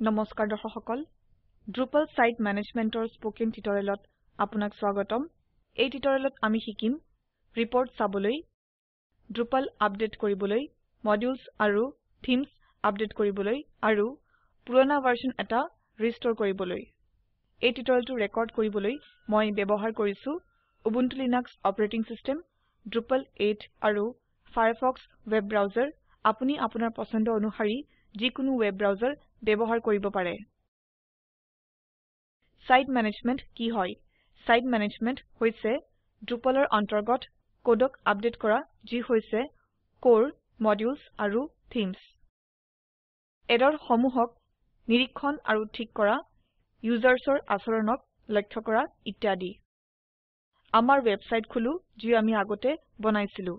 নমস্কাৰ দৰ্শক সকল Drupal সাইট ম্যানেজমেন্টৰ স্পোকেন টিউটোৰিয়েলত আপোনাক স্বাগতম এই টিউটোৰিয়েলত আমি শিকিম ৰিপোৰ্ট চাবলৈ Drupal আপডেট কৰিবলৈ মডিউলস আৰু থিমস আপডেট কৰিবলৈ আৰু পুৰণা ভাৰ্সন এটা ৰিস্টোৰ কৰিবলৈ এই টিউটোৰিয়েলটো ৰেকৰ্ড কৰিবলৈ মই ব্যৱহাৰ কৰিছো Ubuntu Linux operating system Drupal 8 আৰু Firefox ওয়েব ব্ৰাউজাৰ আপুনি আপোনাৰ পছন্দ অনুসৰি যিকোনো ওয়েব ব্ৰাউজাৰ ব্যৱহাৰ কৰিব পাৰে সাইট ম্যানেজমেন্ট কি হয় সাইট ম্যানেজমেন্ট হৈছে Drupalৰ অন্তৰ্গত কোডক আপডেট কৰা যি হৈছে কোৰ মডিউলস আৰু থিমস এৰৰ সমূহক নিৰীক্ষণ আৰু ঠিক কৰা ইউজাৰ্ছৰ আচৰণক লক্ষ্য কৰা ইত্যাদি আমাৰ ওয়েবসাইট খুলু যি আমি আগতে বনাইছিলো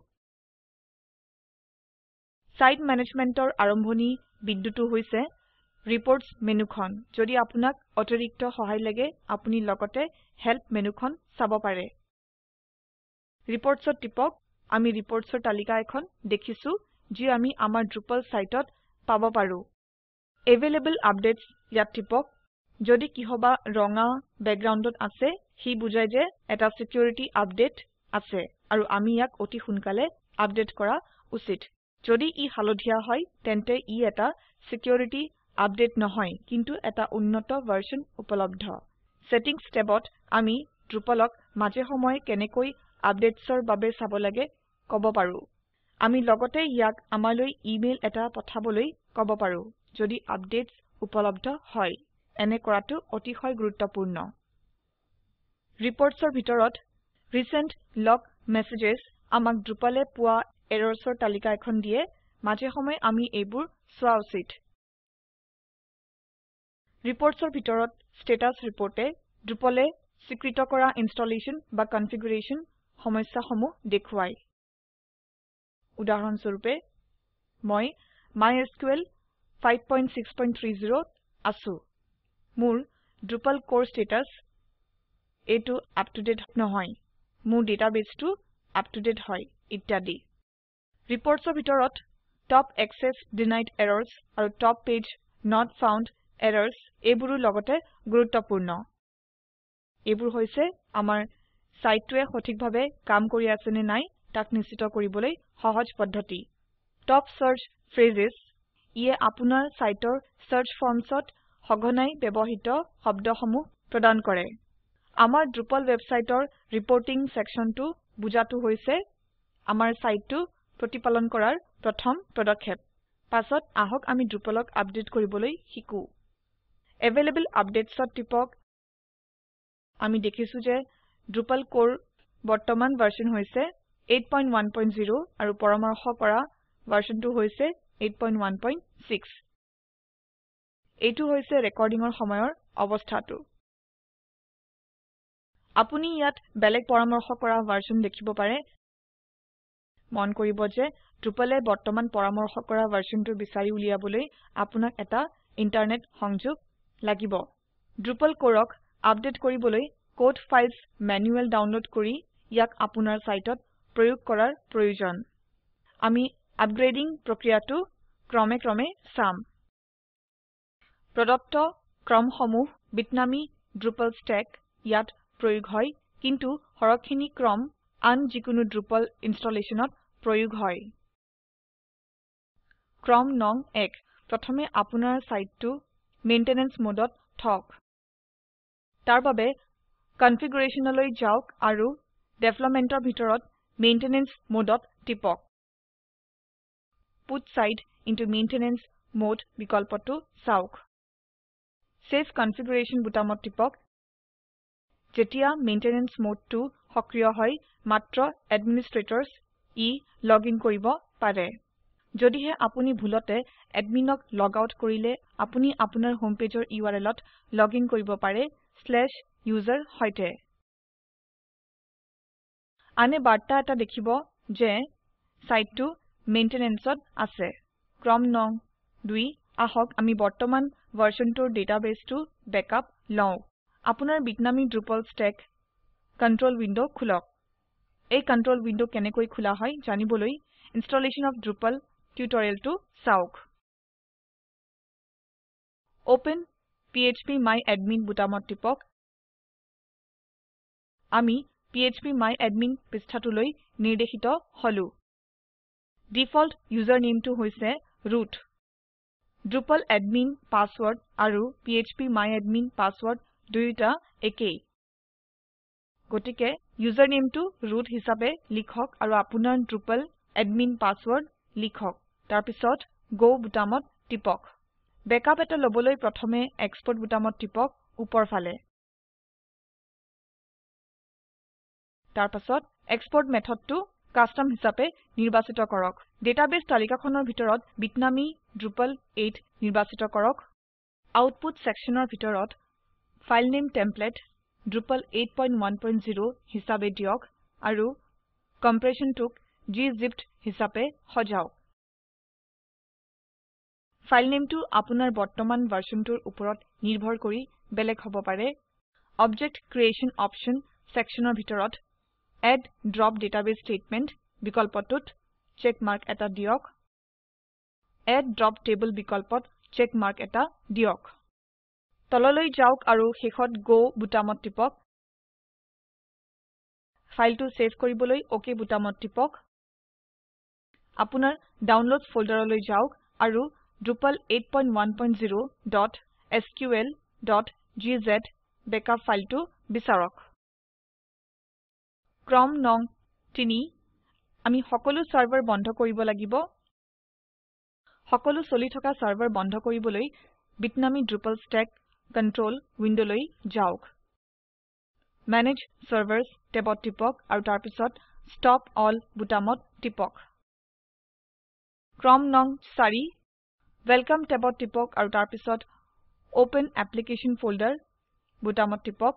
সাইট ম্যানেজমেন্টৰ আৰম্ভণি বিন্দুটো হৈছে ৰিপোৰ্টছ মেনুখন যদি আপোনাক অতিৰিক্ত সহায় লাগে আপুনি লগতে হেল্প মেনুখন চাব পাৰে ৰিপোৰ্টছত টিপক আমি ৰিপোৰ্টছৰ তালিকা এখন দেখিছো যি আমি আমাৰ Drupal সাইটত পাব পাৰো এভেইলেবল আপডেটছ ইয়াত টিপক যদি কিহবা ৰঙা ব্যাকগ্ৰাউণ্ডত আছে হি বুজায় যে এটা সিকিউৰিটি আপডেট আছে আৰু আমি ইয়াক অতি সোনকালে আপডেট কৰা উচিত যদি ই হালধীয়া হয় তেন্তে ই এটা সিকিউৰিটি আপডেট নহয় কিন্তু এটা উন্নত ভাৰ্সন উপলব্ধ সেটিংস ট্যাবত আমি Drupalক মাজে সময়ে কেনেকৈ আপডেটছৰ বাবে চাব লাগে কব পাৰো আমি লগতে ইয়াক আমালৈ ইমেইল এটা পঠাবলৈ কব পাৰো যদি আপডেটছ উপলব্ধ হয় এনে কৰাটো অতিশয় গুৰুত্বপূৰ্ণ ৰিপোৰ্টছৰ ভিতৰত ৰিসেন্ট লগ মেছেজেছ আমাক Drupalে পোৱা এৰৰ্ছৰ তালিকা এখন দিয়ে মাজে সময়ে আমি এইবোৰ চোৱা উচিত ৰিপোৰ্টছৰ ভিতৰত স্ট্যাটাস ৰিপোৰ্টে Drupalে স্বীকৃত কৰা ইনষ্টলেচন বা কনফিগুৰেচন সমস্যাসমূহ দেখুৱায় উদাহৰণ স্বৰূপে মই MySQL 5.6.30 আছো মোৰ Drupal core status এটো আপ টু ডেট নহয় মোৰ ডাটাবেসটো আপ টু ডেট হয় ইত্যাদি ৰিপোৰ্টছৰ ভিতৰত টপ এক্সেছ ডিনাইড এৰৰ্ছ আৰু top page not found errors এইবোৰৰ লগতে গুৰুত্বপূৰ্ণ এইবোৰ হৈছে আমাৰ সাইটটোৱে সঠিকভাৱে কাম কৰি আছে নে নাই তাক নিশ্চিত কৰিবলৈ সহজ পদ্ধতি টপ সাৰ্চ ফ্ৰেজেছ ইয়ে আপোনাৰ সাইটৰ সাৰ্চ ফৰ্মছত সঘনাই ব্যৱহৃত শব্দসমূহ প্ৰদান কৰে আমাৰ Drupal ওয়েবসাইটৰ ৰিপোৰ্টিং সেকশনটো বুজাটো হৈছে আমাৰ সাইটটো প্ৰতিপালন কৰাৰ প্ৰথম পদক্ষেপ পাছত আহক আমি Drupalক আপডেট কৰিবলৈ শিকো এভেইলেবল আপডেটছত টিপক আমি দেখিছো যে Drupal core বৰ্তমান ভাৰ্সন হৈছে 8.1.0 আৰু পৰামৰ্শ কৰা ভাৰ্সনটো হৈছে 8.1.6 এইটো হৈছে ৰেকৰ্ডিংৰ সময়ৰ অৱস্থাটো আপুনি ইয়াত বেলেগ পৰামৰ্শ কৰা ভাৰ্সন দেখিব পাৰে মন কৰিব যে Drupalে বৰ্তমান পৰামৰ্শ কৰা ভাৰ্সনটো বিচাৰি উলিয়াবলৈ আপোনাক এটা ইন্টাৰনেট সংযোগ লাগিব Drupal coreক আপডেট কৰিবলৈ কোড ফাইলছ ম্যানুৱেল ডাউনলোড কৰি ইয়াক আপোনাৰ সাইটত প্ৰয়োগ কৰাৰ প্ৰয়োজন আমি আপগ্ৰেডিং প্ৰক্ৰিয়াটো ক্ৰমে চাম প্ৰদত্ত ক্ৰমসমূহ বিটনামী Drupal stack ইয়াত প্ৰয়োগ হয় কিন্তু হৰখিনি ক্ৰম আন যিকোনো Drupal ইনষ্টলেচনত প্ৰয়োগ হয় ক্ৰম নং 1 প্ৰথমে আপোনাৰ সাইটটো মেইনটেনেন্স মোডত থওক তাৰ বাবে কনফিগুৰেশনলৈ যাওক আৰু ডেভেলপমেন্টৰ ভিতৰত মেইনটেনেন্স মোডত টিপক পুট সাইট ইনটো মেইনটেনেন্স মোড বিকল্পটো চাওক সেভ কনফিগুৰেশন বুটামত টিপক যেতিয়া মেইনটেনেন্স মোডটো সক্ৰিয় হয় মাত্ৰ এডমিনিষ্ট্ৰেটৰ্ছ ই লগইন কৰিব পাৰে যদিহে আপুনি ভুলতে এডমিনক লগ আউট কৰিলে আপুনি আপোনাৰ হোম পেজৰ URLত লগইন কৰিব পাৰে /user সৈতে আনে বাৰ্তা এটা দেখিব যে সাইটটো মেইনটেনেন্সত আছে ক্ৰম নং 2 আহক আমি বৰ্তমান ভাৰ্সনটোৰ ডাটাবেসটো বেকআপ লওঁ আপোনাৰ বিটনামী Drupal stack কন্ট্ৰোল উইন্ডো খুলক এই কন্ট্ৰোল উইন্ডো কেনেকৈ খোলা হয় জানিবলৈ ইনষ্টলেচন অফ Drupal টিউটোৰিয়েলটো চাওক Open phpMyAdmin বুটামত টিপক আমি phpMyAdmin পৃষ্ঠাটোলৈ নিৰ্দেশিত হলু ডিফল্ট ইউজাৰনেমটো হৈছে root Drupal admin পাসওয়াৰ্ড আৰু phpMyAdmin পাসওয়াৰ্ড দুয়োটা একেই গতিকে ইউজাৰনেমটো root হিচাপে লিখক আৰু আপোনাৰ Drupal admin পাসওয়াৰ্ড লিখক তাৰ পিছত go বুটামত টিপক বেকআপ এটা লবলৈ প্ৰথমে এক্সপোৰ্ট বুটামত টিপক উপৰ ফালে তাৰ পাছত এক্সপোৰ্ট মেথডটো কাস্টম হিচাপে নিৰ্বাচিত কৰক ডাটাবেস তালিকাখনৰ ভিতৰত বিটনামি Drupal 8 নিৰ্বাচিত কৰক আউটপুট সেকশনৰ ভিতৰত ফাইল নেম টেমপ্লেট Drupal 8.1.0 হিচাপে দিয়ক আৰু কম্প্ৰেছনটোক gzipped হিচাপে সজাওক ফাইল নেমটো আপোনাৰ বৰ্তমান ভাৰ্সনটোৰ ওপৰত নিৰ্ভৰ কৰি বেলেগ হ'ব পাৰে অবজেক্ট ক্ৰিয়েশ্যন অপশ্যন সেকশনৰ ভিতৰত এড ড্ৰপ ডাটাবেস স্টেটমেন্ট বিকল্পটোত চেক মাৰ্ক এটা দিয়ক এড ড্ৰপ টেবল বিকল্পত চেক মাৰ্ক এটা দিয়ক তললৈ যাওক আৰু শেষত গো বুটামত টিপক ফাইলটো সেভ কৰিবলৈ ওকে বুটামত টিপক আপোনাৰ ডাউনলোডছ ফোল্ডাৰলৈ যাওক আৰু Drupal 8.1.0.sql.gz বেকআপ ফাইলটো বিচাৰক ক্ৰম নং 3 আমি সকলো সাৰ্ভাৰ বন্ধ কৰিব লাগিব সকলো চলি থকা সাৰ্ভাৰ বন্ধ কৰিবলৈ বিটনামি Drupal stack control উইন্ডোলৈ যাওক Manage Servers টেবত টিপক আৰু তাৰ পিছত Stop All বুটামত টিপক ক্ৰম নং 4 Welcome টেবত টিপক আৰু তাৰ পিছত Open Application Folder বুটামত টিপক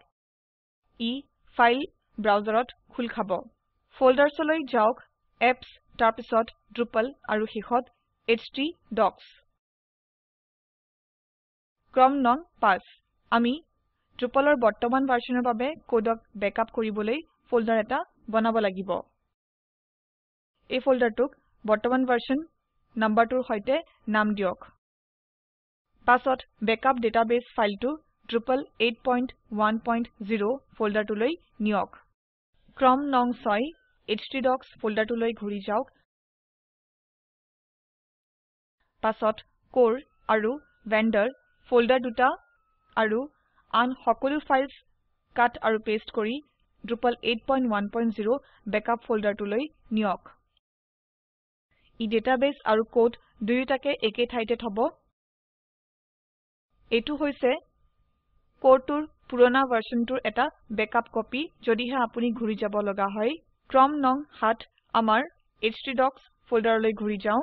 ই ফাইল ব্ৰাউজাৰত খোল খাব ফোল্ডাৰ্ছলৈ যাওক Apps তাৰ পিছত Drupal আৰু শেষত htdocs ক্ৰম নং 5 আমি Drupalৰ বৰ্তমান ভাৰ্সনৰ বাবে কোডক বেকআপ কৰিবলৈ ফোল্ডাৰ এটা বনাব লাগিব এই ফোল্ডাৰটোক বৰ্তমান ভাৰ্সন নাম্বাৰটোৰ সৈতে নাম দিয়ক পাছত বেকআপ ডাটাবেস ফাইলটো Drupal 8.1.0 ফোল্ডাৰটোলৈ নিয়ক ক্ৰম নং 6 htdocs ফোল্ডাৰটোলৈ ঘূৰি যাওক পাছত core আৰু vendor ফোল্ডাৰ দুটা আৰু আন সকলো ফাইলস কাট আৰু পেস্ট কৰি Drupal 8.1.0 বেকআপ ফোল্ডাৰটোলৈ নিয়ক ই ডাটাবেস আৰু কোড দুয়োটাকে একে ঠাইতে থব এটো হৈছে কোডটোৰ পুৰণা ভাৰ্সনটোৰ এটা বেকআপ কপি যদিহে আপুনি ঘূৰি যাব লগা হয় ক্ৰম নং 7 আমাৰ htdocs ফোল্ডাৰলৈ ঘূৰি যাও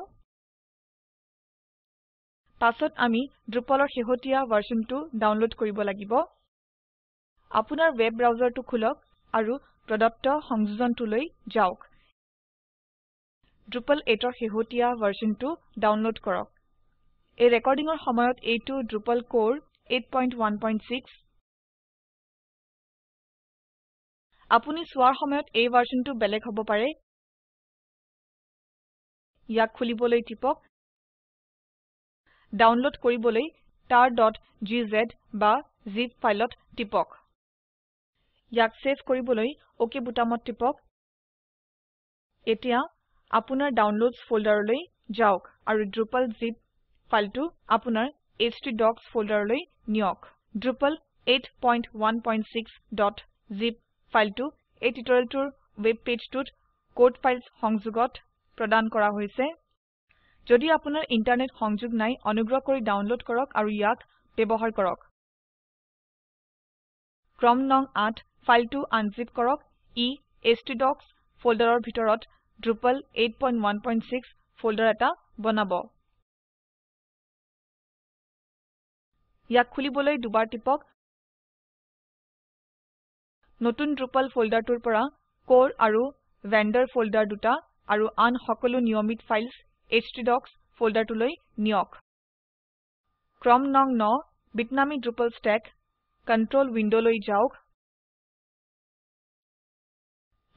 পাছত আমি Drupalৰ শেহতীয়া ভাৰ্সনটো ডাউনলোড কৰিব লাগিব আপোনাৰ ওয়েব ব্ৰাউজাৰটো খুলক আৰু প্ৰদত্ত সংযোজনটোলৈ যাওক Drupal 8ৰ শেহতীয়া ভাৰ্সনটো ডাউনলোড কৰক এই ৰেকৰ্ডিংৰ সময়ত এইটো Drupal core 8.1.6 আপুনি সোৱাৰ সময়ত এই ভাৰ্সনটো বেলেগ হ'ব পাৰে ইয়াক খুলিবলৈ টিপক ডাউনলোড কৰিবলৈ tar.gz বা zip ফাইলত টিপক ইয়াক সেভ কৰিবলৈ ওকে বুটামত টিপক এতিয়া আপোনাৰ ডাউনলোডছ ফোল্ডাৰলৈ যাওক আৰু Drupal zip ফাইলটো আপোনাৰ htdocs ফোল্ডাৰলৈ নিয়ক Drupal 8.1.6.zip ফাইলটো এই টিউটোৰিয়েলটোৰ ওয়েব পেজটোত কোড ফাইলস সংযোগত প্ৰদান কৰা হৈছে যদি আপোনাৰ ইন্টাৰনেট সংযোগ নাই অনুগ্ৰহ কৰি ডাউনলোড কৰক আৰু ইয়াক ব্যৱহাৰ কৰক ক্ৰম নং 8 ফাইলটো আনজিপ কৰক ই htdocs ফোল্ডাৰৰ ভিতৰত Drupal 8.1.6 ফোল্ডাৰ এটা বনাব ইয়াক খুলিবলৈ দুবাৰ টিপক নতুন Drupal ফোল্ডাৰটোৰ পৰা core আৰু vendor ফোল্ডাৰ দুটা আৰু আন সকলো নিয়মিত ফাইলস htdocs ফোল্ডাৰটোলৈ নিয়ক ক্ৰম নং 9 বিটনামি Drupal stack control উইন্ডোলৈ যাওক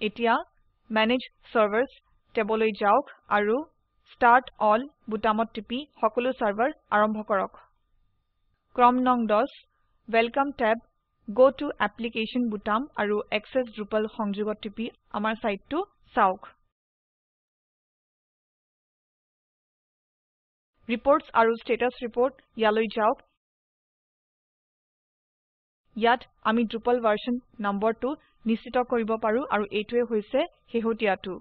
এতিয়া Manage Servers টেবলৈ যাওক আৰু Start All বুটামত টিপি সকলো সাৰ্ভাৰ আৰম্ভ কৰক ক্ৰম নং 10 Welcome tab Go to Application বুটাম আৰু Access Drupal সংযোগত টিপি আমাৰ সাইটটো চাওক Reports আৰু Status Report ইয়ালৈ যাওক ইয়াত আমি Drupal version নম্বৰটো নিশ্চিত কৰিব পাৰো আৰু এইটোৱে হৈছে শেহতীয়াটো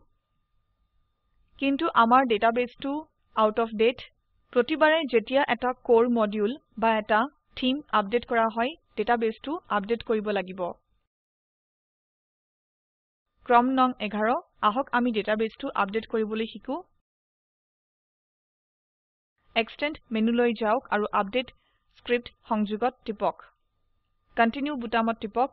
কিন্তু আমাৰ ডেটাবেসটো আউট অফ ডেট প্ৰতিবাৰে যেতিয়া এটা কোৰ মডিউল বা এটা থিম আপডেট কৰা হয় ডেটাবেসটো আপডেট কৰিব লাগিব ক্ৰম নং 11 আহক আমি ডেটাবেসটো আপডেট কৰিবলৈ শিকো এক্সটেন্ড মেনুলৈ যাওক আৰু আপডেট স্ক্ৰিপ্ট সংযোগত টিপক কন্টিনিউ বুটামত টিপক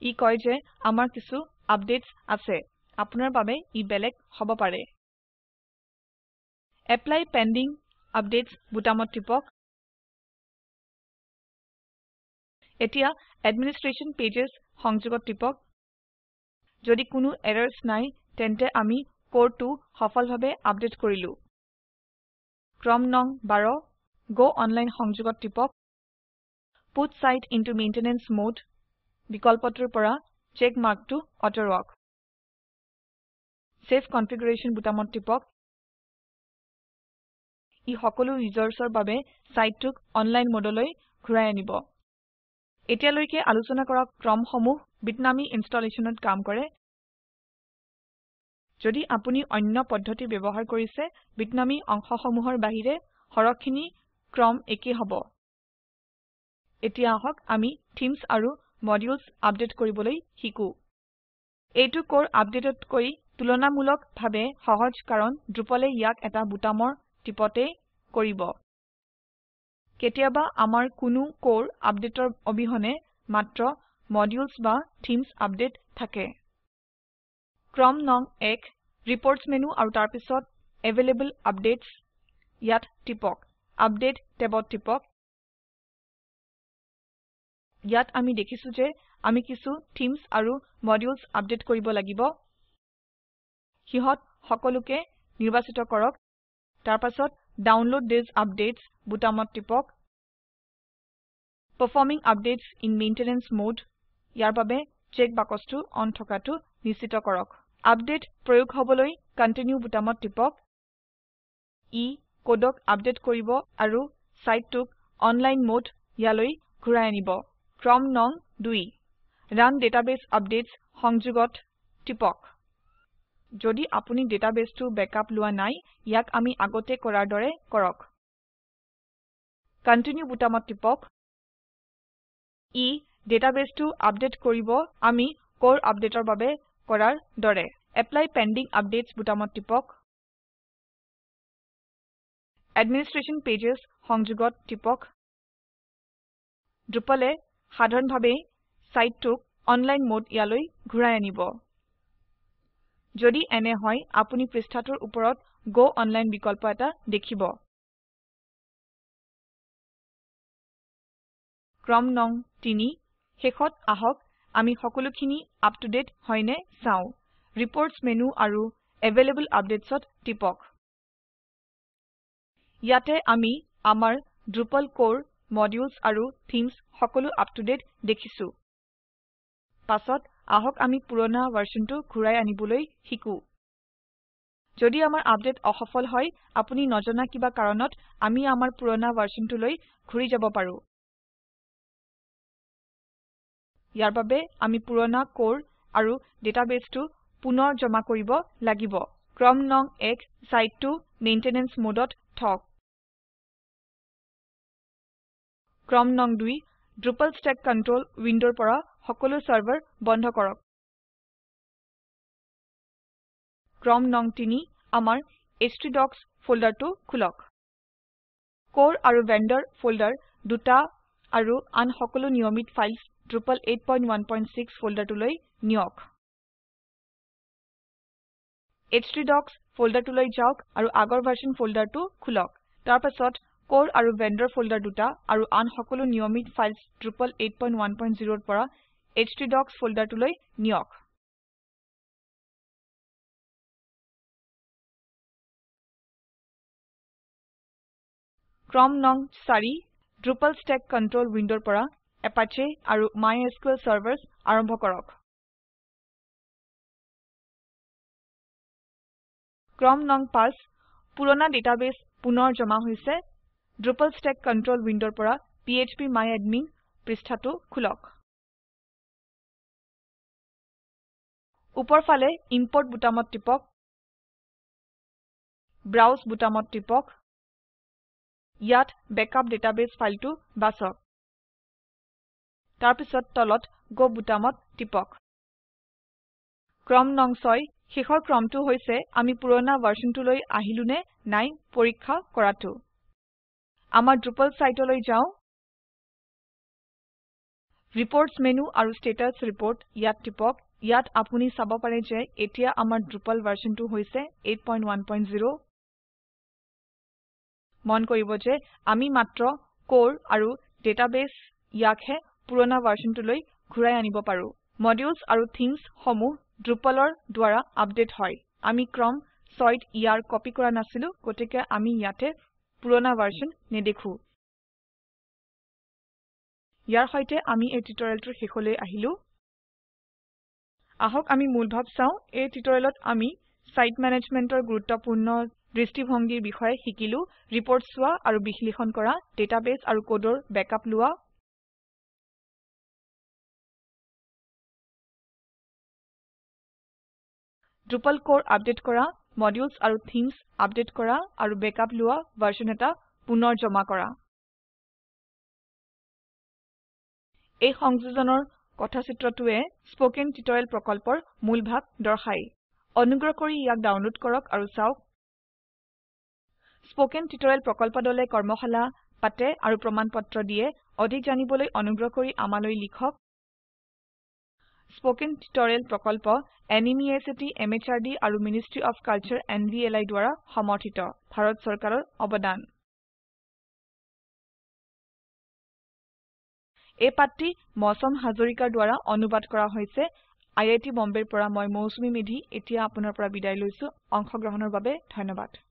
ই কয় যে আমাৰ কিছু আপডেটছ আছে আপোনাৰ বাবে ই বেলেগ হ'ব পাৰে এপ্লাই পেণ্ডিং আপডেটছ বুটামত টিপক এতিয়া এডমিনিষ্ট্ৰেশ্যন পেজেছ সংযোগত টিপক যদি কোনো এৰৰ্ছ নাই তেন্তে আমি কোডটো সফলভাৱে আপডেট কৰিলো ক্ৰম নং 12 Go Online সংযোগত টিপক Put site into maintenance mode বিকল্পটোৰ পৰা চেক মাৰ্কটো আঁতৰোৱাক Save configuration বুটামত টিপক ই সকলো ইউজাৰ্ছৰ বাবে সাইটটোক অনলাইন মোডলৈ ঘূৰাই আনিব এতিয়ালৈকে আলোচনা কৰা ক্ৰমসমূহ বিটনামি ইনষ্টলেচনত কাম কৰে যদি আপুনি অন্য পদ্ধতি ব্যৱহাৰ কৰিছে বিটনামি অংশসমূহৰ বাহিৰে হৰখিনি ক্ৰম একে হ'ব এতিয়া আহক আমি থিমছ আৰু মডিউলছ আপডেট কৰিবলৈ শিকো এইটো কোৰ আপডেটতকৈ তুলনামূলকভাৱে সহজ কাৰণ Drupalয়ে ইয়াক এটা বুটামৰ টিপতে কৰিব কেতিয়াবা আমাৰ কোনো কোৰ আপডেটৰ অবিহনে মাত্ৰ মডিউলছ বা থিমছ আপডেট থাকে ক্ৰম নং 1 ৰিপোৰ্টছ মেনু আৰু তাৰ পিছত এভেইলেবল আপডেটছ ইয়াত টিপক আপডেট টেবত টিপক ইয়াত আমি দেখিছো যে আমি কিছু থিমছ আৰু মডিউলছ আপডেট কৰিব লাগিব হিহত সকলোকে নিৰ্বাচিত কৰক তাৰ পাছত ডাউনলোড থিচ আপডেটছ বুটামত টিপক performing updates in maintenance mode ইয়াৰ বাবে চেক বাকচটো অন থকাটো নিশ্চিত কৰক আপডেট প্ৰয়োগ হবলৈ কন্টিনিউ বুটামত টিপক ই কোডক আপডেট কৰিব আৰু সাইটটোক অনলাইন মোড ইয়ালৈ ঘূৰাই আনিব ক্ৰম নং 2 ৰান ডাটাবেছ আপডেটছ সংযোগত টিপক যদি আপুনি ডাটাবেছটো বেকআপ লোৱা নাই ইয়াক আমি আগতে কৰাৰ দৰে কৰক কন্টিনিউ বুটামত টিপক ই ডাটাবেছটো আপডেট কৰিব আমি কোৰ আপডেটৰ বাবে কৰাৰ দৰে এপ্লাই পেণ্ডিং আপডেটছ বুটামত টিপক এডমিনিষ্ট্ৰেশ্যন পেজেছ সংযোগত টিপক Drupalয়ে সাধাৰণভাৱে সাইটটোক অনলাইন মোড ইয়ালৈ ঘূৰাই আনিব যদি এনে হয় আপুনি পৃষ্ঠাটোৰ ওপৰত Go Online বিকল্প এটা দেখিব ক্ৰম নং 3 শেষত আহক আমি সকলোখিনি আপ টু ডেট হয়নে চাও ৰিপোৰ্টছ মেনু আৰু এভেইলেবল আপডেটছত টিপক ইয়াতে আমি আমাৰ Drupal core মডিউলছ আৰু থিমছ সকলো আপ টু ডেট দেখিছো পাছত আহক আমি পুৰণা ভাৰ্সনটো ঘূৰাই আনিবলৈ শিকো যদি আমাৰ আপডেট অসফল হয় আপুনি নজনা কিবা কাৰণত আমি আমাৰ পুৰণা ভাৰ্সনটোলৈ ঘূৰি যাব পাৰো ইয়াৰ বাবে আমি পুৰণা কোৰ আৰু ডাটাবেছটো পুনৰ জমা কৰিব লাগিব ক্ৰম নং 1 সাইটটো মেইনটেনেন্স মোডত থওক ক্ৰম নং 2 Drupal stack control উইন্ডোৰ পৰা সকলো সাৰ্ভাৰ বন্ধ কৰক ক্ৰম নং 3 আমাৰ htdocs ফোল্ডাৰটো খুলক কোৰ আৰু ভেন্ডৰ ফোল্ডাৰ দুটা আৰু আন সকলো নিয়মিত ফাইলছ Drupal 8.1.6 ফোল্ডাৰটোলৈ নিয়ক htdocs ফোল্ডাৰটোলৈ যাওক আৰু আগৰ ভাৰ্সন ফোল্ডাৰটো খুলক তাৰ পাছত কোৰ আৰু ভেন্ডৰ ফোল্ডাৰ দুটা আৰু আন সকলো নিয়মিত ফাইলছ Drupal 8.1.0 ৰ পৰা htdocs ফোল্ডাৰটোলৈ নিয়ক ক্ৰম নং 4 Drupal Stack Control উইন্ডোৰ পৰা Apache আৰু MySQL Servers আৰম্ভ কৰক ক্ৰম নং 5 পুৰণা ডাটাবেস পুনৰ জমা হৈছে Drupal Stack Control উইন্ডোৰ পৰা phpMyAdmin পৃষ্ঠাটো খুলক উপৰফালে ইম্পোৰ্ট বুটামত টিপক ব্ৰাউজ বুটামত টিপক ইয়াত বেকআপ ডাটাবেস ফাইলটো বাছক তাৰ পিছত তলত গো বুটামত টিপক ক্ৰম নং 6 শেষৰ ক্ৰমটো হৈছে আমি পুৰণা ভাৰ্সনটোলৈ আহিলুনে নাই পৰীক্ষা কৰাটো আমাৰ Drupal সাইটলৈ যাও ৰিপোৰ্টছ মেনু আৰু ষ্টেটাছ ৰিপোৰ্ট ইয়াত টিপক ইয়াত আপুনি চাব পাৰে যে এতিয়া আমাৰ Drupal ভাৰ্সনটো হৈছে 8.1.0 মন কৰিব যে আমি মাত্ৰ কোৰ আৰু ডাটাবেস ইয়াকহে পুৰণা ভাৰ্সনটোলৈ ঘূৰাই আনিব পাৰো মডিউলছ আৰু থিমছ সমূহ Drupalৰ দ্বাৰা আপডেট হয় আমি ক্ৰম 6ত ইয়াৰ কপি কৰা নাছিলো গতিকে আমি ইয়াতে পুৰণা ভাৰ্সন নেদেখো ইয়াৰ সৈতে আমি এই টিউটোৰিয়েলটোৰ শেষলৈ আহিলো আহক আমি মূলভাৱ চাও এই টিউটোৰিয়েলত আমি সাইট ম্যানেজমেন্টৰ গুৰুত্বপূৰ্ণ দৃষ্টিভংগীৰ বিষয়ে শিকিলো ৰিপোৰ্ট চোৱা আৰু বিশ্লেষণ কৰা ডাটাবেস আৰু কোডৰ বেকআপ লোৱা Drupal core আপডেট কৰা মডিউলছ আৰু থিমছ আপডেট কৰা আৰু বেকআপ লোৱা ভাৰ্সন এটা পুনৰ জমা কৰা এই সংযোজনৰ কথাচিত্ৰটোৱে স্পোকেন টিউটোৰিয়েল প্ৰকল্পৰ মূলভাৱ দৰ্শায় অনুগ্ৰহ কৰি ইয়াক ডাউনলোড কৰক আৰু চাওক স্পোকেন টিউটোৰিয়েল প্ৰকল্প দলে কৰ্মশালা পাতে আৰু প্ৰমাণপত্ৰ দিয়ে অধিক জানিবলৈ অনুগ্ৰহ কৰি আমালৈ লিখক স্পোকেন টিউটোৰিয়েল প্ৰকল্প এনএমইআইচিটি এমএচআৰডি আৰু মিনিষ্ট্ৰি অফ কালচাৰ এনভিএলআই দ্বাৰা সমৰ্থিত ভাৰত চৰকাৰৰ অৱদান এই পাঠটি মৌচম হাজৰিকাৰ দ্বাৰা অনুবাদ কৰা হৈছে আই আই টি বম্বেৰ পৰা মই মৌচুমী মেধি এতিয়া আপোনাৰ পৰা বিদায় লৈছো অংশগ্ৰহণৰ বাবে ধন্যবাদ